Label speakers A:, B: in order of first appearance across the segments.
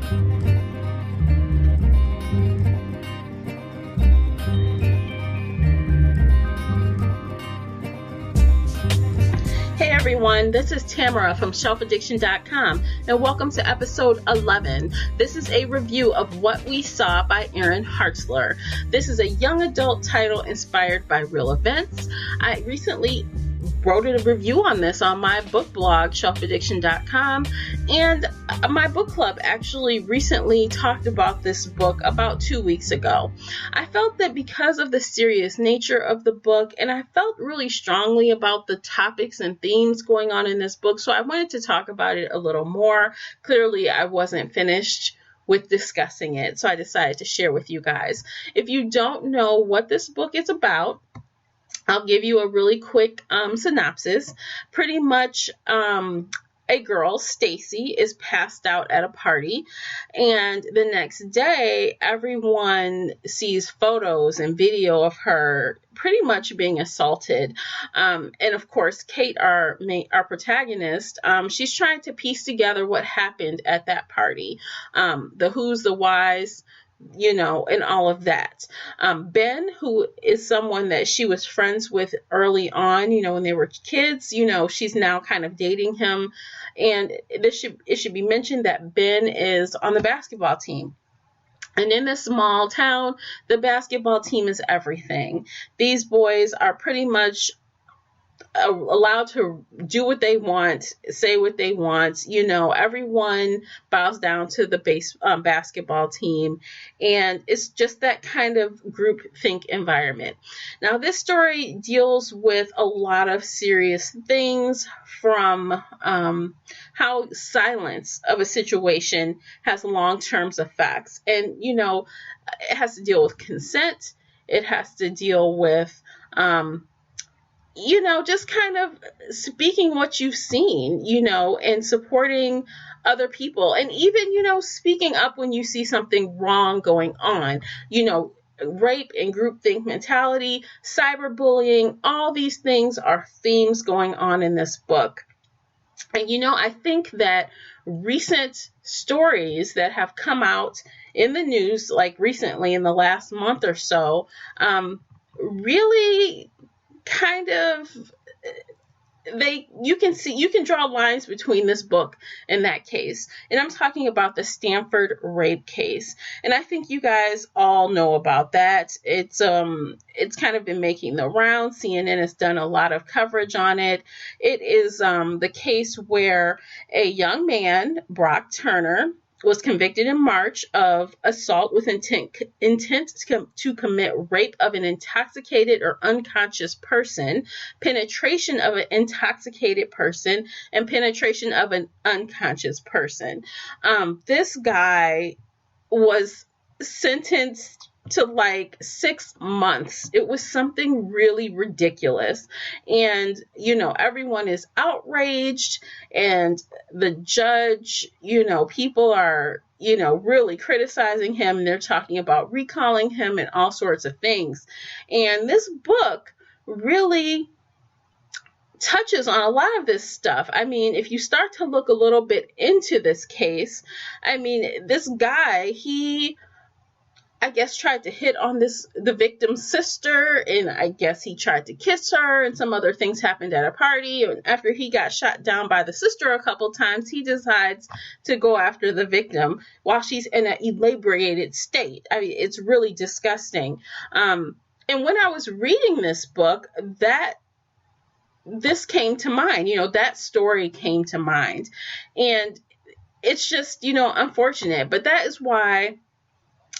A: Hey everyone, this is Tamara from shelfaddiction.com and welcome to episode 11. This is a review of What We Saw by Aaron Hartzler. This is a young adult title inspired by real events. I recently wrote a review on this on my book blog, shelfaddiction.com, and my book club actually recently talked about this book about 2 weeks ago. I felt that because of the serious nature of the book, and I felt really strongly about the topics and themes going on in this book, so I wanted to talk about it a little more. Clearly, I wasn't finished with discussing it, so I decided to share with you guys. If you don't know what this book is about, I'll give you a really quick synopsis. Pretty much a girl, Stacy, is passed out at a party, and the next day everyone sees photos and video of her pretty much being assaulted. And of course, Kate, our protagonist, she's trying to piece together what happened at that party. The who's, the whys, and all of that. Ben, who is someone that she was friends with early on, when they were kids, she's now kind of dating him. And it should be mentioned that Ben is on the basketball team. And in this small town, the basketball team is everything. These boys are pretty much allowed to do what they want, say what they want. Everyone bows down to the basketball team, and it's just that kind of group think environment. Now, this story deals with a lot of serious things, from how silence of a situation has long-term effects, and it has to deal with consent. It has to deal with just kind of speaking what you've seen, and supporting other people. And even, speaking up when you see something wrong going on, rape and groupthink mentality, cyberbullying, all these things are themes going on in this book. And, I think that recent stories that have come out in the news, like recently in the last month or so, really kind of, you can draw lines between this book and that case. And I'm talking about the Stanford rape case. And I think you guys all know about that. It's kind of been making the rounds. CNN has done a lot of coverage on it. It is the case where a young man, Brock Turner, was convicted in March of assault with intent to commit rape of an intoxicated or unconscious person, penetration of an intoxicated person, and penetration of an unconscious person. This guy was sentenced to like 6 months. It was something really ridiculous. And, everyone is outraged, and the judge, people are, really criticizing him, and they're talking about recalling him and all sorts of things. And this book really touches on a lot of this stuff. I mean, if you start to look a little bit into this case, this guy, he, I guess, tried to hit on the victim's sister, and I guess he tried to kiss her, and some other things happened at a party. And after he got shot down by the sister a couple times, he decides to go after the victim while she's in an inebriated state. It's really disgusting. And when I was reading this book, this came to mind, that story came to mind. And it's just, unfortunate, but that is why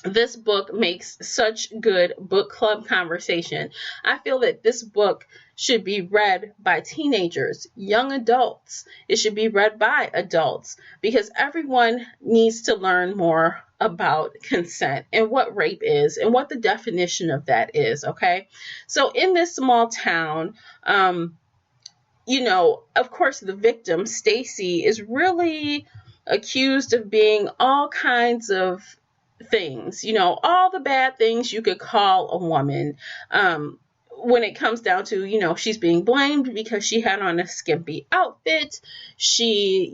A: this book makes such good book club conversation. I feel that this book should be read by teenagers, young adults. It should be read by adults, because everyone needs to learn more about consent and what rape is and what the definition of that is, okay? So in this small town, of course, the victim, Stacy, is really accused of being all kinds of things, all the bad things you could call a woman, when it comes down to, she's being blamed because she had on a skimpy outfit. She,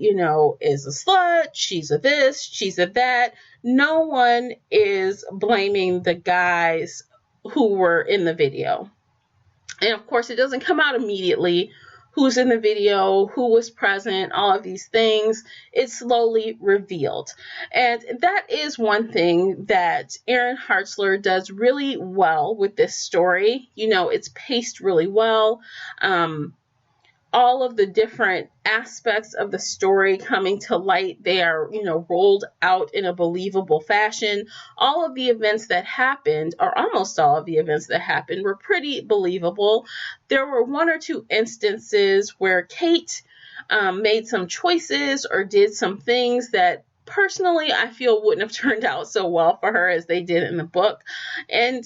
A: is a slut. She's a this, she's a that. No one is blaming the guys who were in the video. And of course, it doesn't come out immediately who's in the video, who was present, all of these things. It's slowly revealed. And that is one thing that Aaron Hartzler does really well with this story. It's paced really well. All of the different aspects of the story coming to light, they are, rolled out in a believable fashion. All of the events that happened, or almost all of the events that happened, were pretty believable. There were one or two instances where Kate made some choices or did some things that personally I feel wouldn't have turned out so well for her as they did in the book. And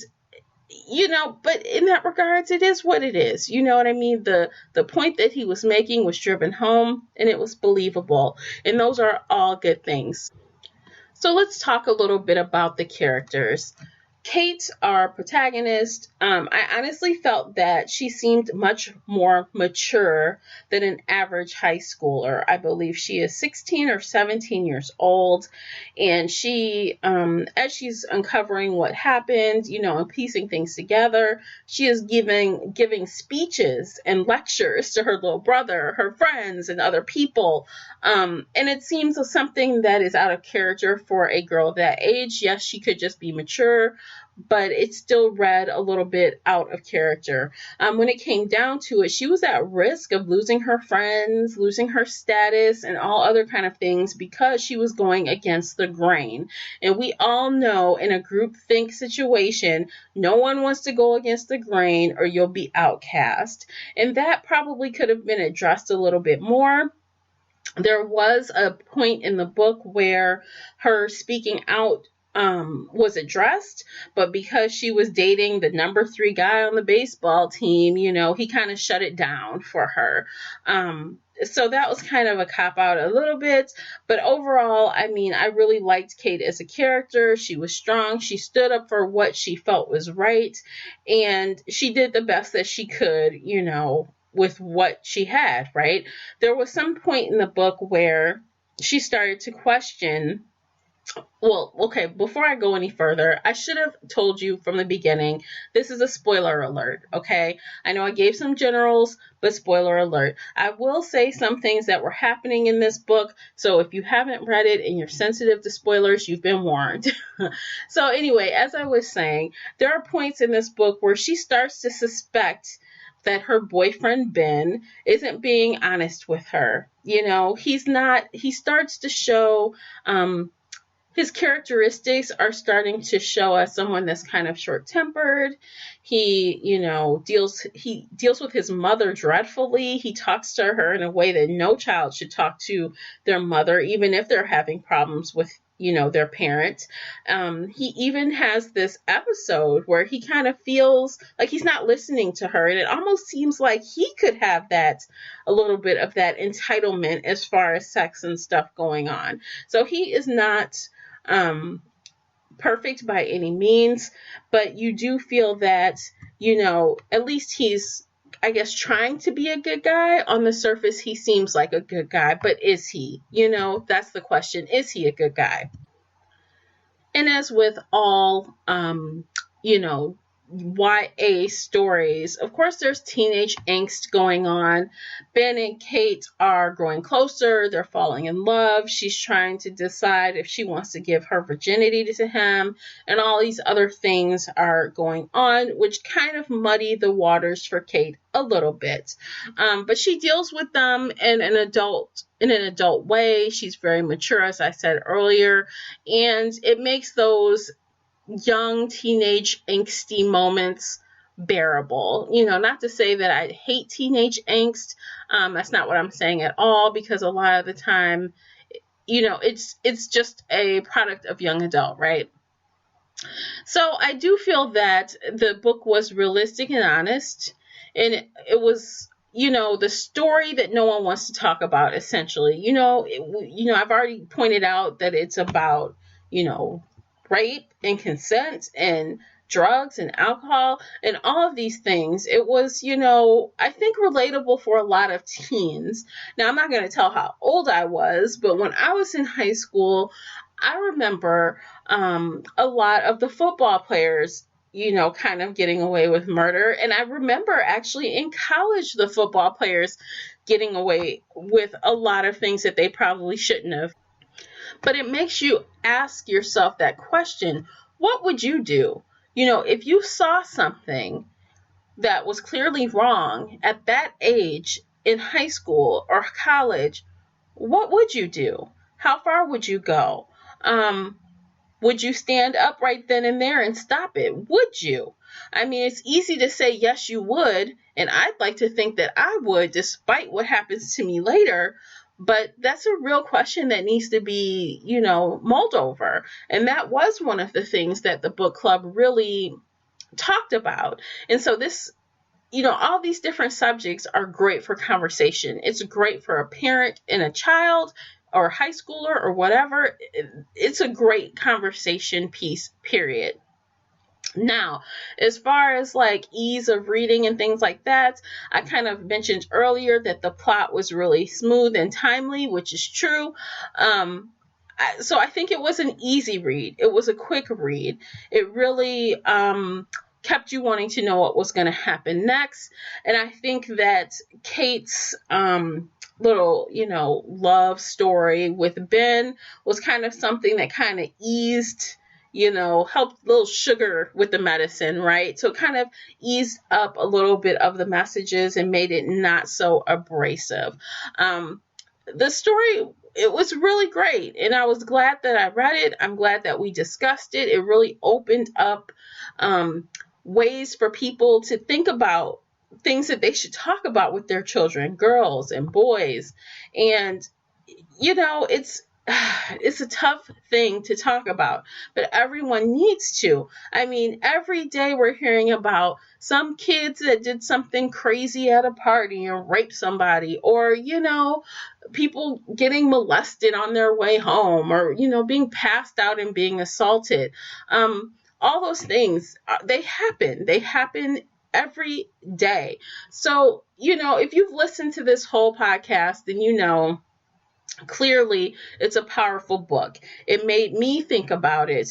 A: but in that regards, it is what it is. You know what I mean? The point that he was making was driven home, and it was believable. And those are all good things. So let's talk a little bit about the characters. Kate, our protagonist, I honestly felt that she seemed much more mature than an average high schooler. I believe she is 16 or 17 years old, and she, as she's uncovering what happened, and piecing things together, she is giving speeches and lectures to her little brother, her friends, and other people, and it seems something that is out of character for a girl of that age. Yes, she could just be mature, but it still read a little bit out of character. When it came down to it, she was at risk of losing her friends, losing her status, and all other kind of things because she was going against the grain. And we all know in a groupthink situation, no one wants to go against the grain or you'll be outcast. And that probably could have been addressed a little bit more. There was a point in the book where her speaking out was addressed, but because she was dating the number 3 guy on the baseball team, he kind of shut it down for her. So that was kind of a cop-out a little bit, but overall, I really liked Kate as a character. She was strong. She stood up for what she felt was right, and she did the best that she could, with what she had, right? There was some point in the book where she started to question. Well, okay, before I go any further, I should have told you from the beginning, this is a spoiler alert, okay? I know I gave some generals, but spoiler alert. I will say some things that were happening in this book, so if you haven't read it and you're sensitive to spoilers, you've been warned. So anyway, as I was saying, there are points in this book where she starts to suspect that her boyfriend, Ben, isn't being honest with her. He's not, he starts to show, his characteristics are starting to show as someone that's kind of short-tempered. He, deals with his mother dreadfully. He talks to her in a way that no child should talk to their mother, even if they're having problems with, their parent. He even has this episode where he kind of feels like he's not listening to her. And it almost seems like he could have a little bit of that entitlement as far as sex and stuff going on. So he is not perfect by any means, but you do feel that, at least he's, I guess, trying to be a good guy. On the surface, he seems like a good guy, but is he? That's the question. Is he a good guy? And as with all, YA stories, of course, there's teenage angst going on. Ben and Kate are growing closer. They're falling in love. She's trying to decide if she wants to give her virginity to him, and all these other things are going on, which kind of muddy the waters for Kate a little bit. But she deals with them in an adult way. She's very mature, as I said earlier, and it makes those young teenage angsty moments bearable. Not to say that I hate teenage angst. That's not what I'm saying at all, because a lot of the time, it's just a product of young adult, right? So I do feel that the book was realistic and honest, and it was, the story that no one wants to talk about, essentially. I've already pointed out that it's about, rape and consent, and drugs and alcohol and all of these things. It was, I think relatable for a lot of teens. Now, I'm not going to tell how old I was, but when I was in high school, I remember a lot of the football players, kind of getting away with murder. And I remember actually in college, the football players getting away with a lot of things that they probably shouldn't have. But it makes you ask yourself that question, what would you do? If you saw something that was clearly wrong at that age in high school or college, what would you do? How far would you go? Would you stand up right then and there and stop it? Would you? I mean, it's easy to say, yes, you would. And I'd like to think that I would, despite what happens to me later. But that's a real question that needs to be, mulled over. And that was one of the things that the book club really talked about. And so this, all these different subjects are great for conversation. It's great for a parent and a child or a high schooler or whatever. It's a great conversation piece, period. Now, as far as like ease of reading and things like that, I kind of mentioned earlier that the plot was really smooth and timely, which is true. So I think it was an easy read. It was a quick read. It really kept you wanting to know what was going to happen next. And I think that Kate's little, love story with Ben was kind of something that kind of eased, helped a little sugar with the medicine, right? So it kind of eased up a little bit of the messages and made it not so abrasive. The story, it was really great. And I was glad that I read it. I'm glad that we discussed it. It really opened up ways for people to think about things that they should talk about with their children, girls and boys. And, it's a tough thing to talk about, but everyone needs to. I mean, every day we're hearing about some kids that did something crazy at a party and raped somebody, or, people getting molested on their way home, or, being passed out and being assaulted. All those things, they happen every day. So, if you've listened to this whole podcast, then clearly it's a powerful book. It made me think about it,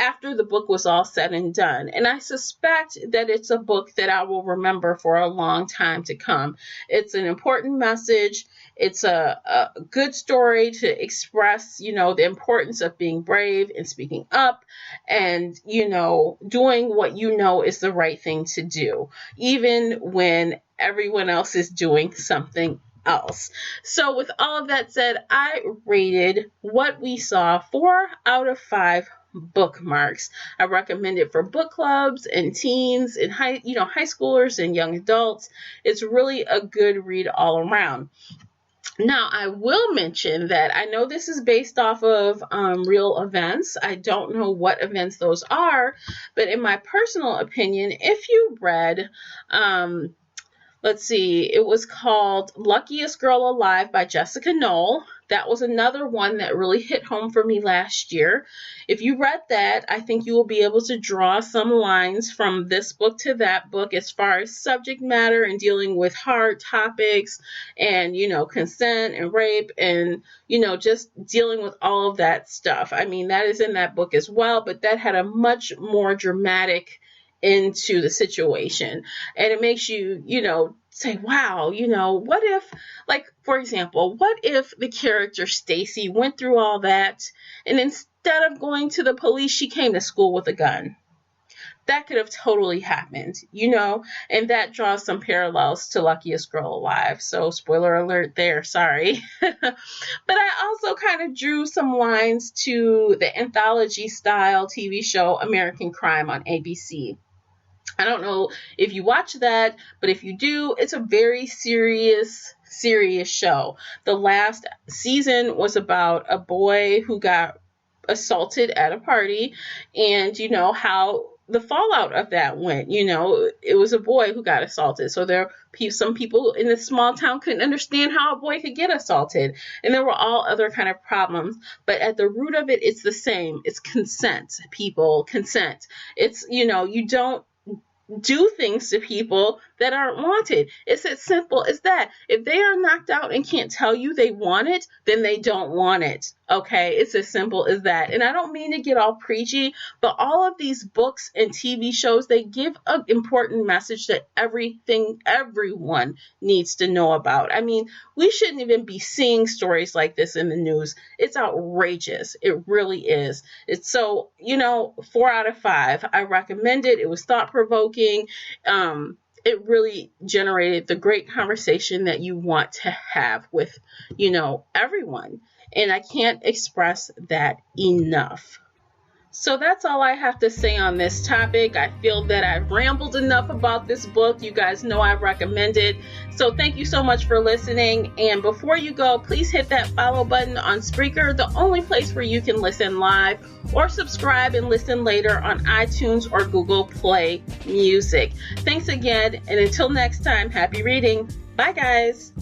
A: after the book was all said and done. And I suspect that it's a book that I will remember for a long time to come. It's an important message. It's a good story to express, the importance of being brave and speaking up and, doing what is the right thing to do, even when everyone else is doing something else. So with all of that said, I rated What We Saw 4 out of 5 bookmarks. I recommend it for book clubs and teens and high schoolers and young adults. It's really a good read all around. Now, I will mention that I know this is based off of real events. I don't know what events those are, but in my personal opinion, if you read, let's see, it was called Luckiest Girl Alive by Jessica Knoll. That was another one that really hit home for me last year. If you read that, I think you will be able to draw some lines from this book to that book as far as subject matter and dealing with hard topics and, consent and rape and, just dealing with all of that stuff. I mean, that is in that book as well, but that had a much more dramatic into the situation. And it makes you, say, wow, what if, like, for example, what if the character Stacy went through all that and instead of going to the police, she came to school with a gun? That could have totally happened, and that draws some parallels to Luckiest Girl Alive. So spoiler alert there, sorry. But I also kind of drew some lines to the anthology style TV show American Crime on ABC. I don't know if you watch that, but if you do, it's a very serious show. The last season was about a boy who got assaulted at a party and, how the fallout of that went. It was a boy who got assaulted. So some people in this small town couldn't understand how a boy could get assaulted. And there were all other kind of problems. But at the root of it, it's the same. It's consent, people, consent. It's, you don't do things to people that aren't wanted. It's as simple as that. If they are knocked out and can't tell you they want it, then they don't want it. Okay, it's as simple as that. And I don't mean to get all preachy, but all of these books and TV shows, they give an important message that everyone needs to know about. I mean, we shouldn't even be seeing stories like this in the news. It's outrageous. It really is. It's so, 4 out of 5. I recommend it. It was thought-provoking. It really generated the great conversation that you want to have with, everyone. And I can't express that enough. So that's all I have to say on this topic. I feel that I've rambled enough about this book. You guys know I recommend it. So thank you so much for listening. And before you go, please hit that follow button on Spreaker, the only place where you can listen live, or subscribe and listen later on iTunes or Google Play Music. Thanks again. And until next time, happy reading. Bye, guys.